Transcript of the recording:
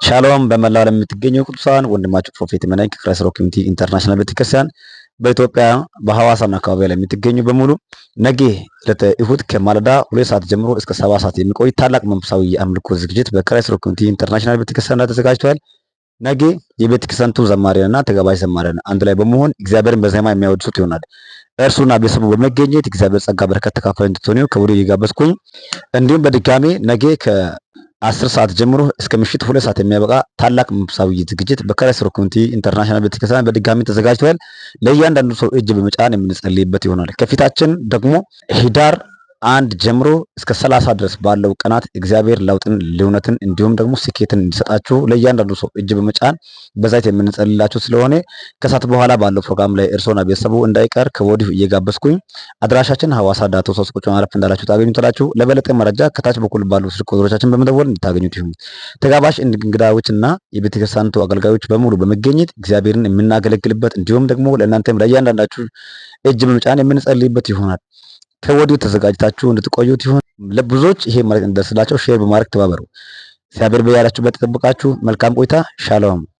ሻሎም በመላው ዓለም የምትገኙ ቅዱሳን ወንድማችሁ ፕሮፌት መናኝ ከክራይስት ሮክ ኮሚኒቲ ኢንተርናሽናል ቤተክርስቲያን በኢትዮጵያ በሐዋሳና አካባቢ ላይ የምትገኙ በሙሉ ነገ ዕለተ እሁድ ከማለዳ 2 ሰዓት ጀምሮ እስከ 7 ሰዓት የሚቆይ ታላቅ መንፈሳዊ የአምልኮ ዝግጅት በክራይስት ሮክ ኮሚኒቲ ኢንተርናሽናል ቤተክርስቲያን ተዘጋጅቷል። ነገ የቤተክርስቲያኑ ዘማሪያንና ተጋባዥ ዘማሪያን አንድ ላይ በመሆን እግዚአብሔርን በዜማ የሚያወድሱት ይሆናል። እርሱና ቤተሰቡ በመገኘት እግዚአብሔር ጸጋ በረከት ተካፋይ እንድትሆኑ ከወዲሁ እየጋበዝኩኝ እንዲሁም በድጋሚ ነገ ከ10 ሰዓት ጀምሮ እስከ ምሽት 2 ሰዓት የሚያበቃ ታላቅ መንፈሳዊ ዝግጅት በክራይስት ሮክ ኮሚኒቲ ኢንተርናሽናል ቤተክርስቲያን በድጋሚ ተዘጋጅቷል። ለእያንዳንዱ ሰው እጅ በመጫን የምንጸልይበት ይሆናል። ከፊታችን ደግሞ ህዳር 1 ጀምሮ እስከ 30 ድረስ ባለው ቀናት እግዚአብሔር ለውጥን ልዩነትን እንዲሁም ደግሞ ስኬትን እንዲሰጣችሁ ለእያንዳንዱ ሰው እጅ በመጫን በዛይት የምንጸልላችሁ ስለሆነ ከሰዓት በኋላ ባለው ፕሮግራም ላይ እርሶና ቤተሰቡ እንዳይቀር ከወዲሁ እየጋበዝኩኝ አድራሻችን ሐዋሳ ዳቶ 3 ቁጭ ማረፍ እንዳላችሁ ታገኙታላችሁ። ለበለጠ መረጃ ከታች በኩል ባሉ ስልክ ቁጥሮቻችን በመደወል እንድታገኙት ይሁን። ተጋባዥ እንግዳዎችና የቤተክርስቲያኑ አገልጋዮች በሙሉ በመገኘት እግዚአብሔርን የምናገለግልበት እንዲሁም ደግሞ ለእናንተም ለእያንዳንዳችሁ እጅ በመጫን የምንጸልይበት ይሆናል። ከወዲሁ ተዘጋጅታችሁ እንድትቆዩት ይሁን። ለብዙዎች ይሄ መልእክት እንደርስላቸው ሼር በማድረግ ተባበሩ። እግዚአብሔር በያላችሁበት ይጠብቃችሁ። መልካም ቆይታ። ሻሎም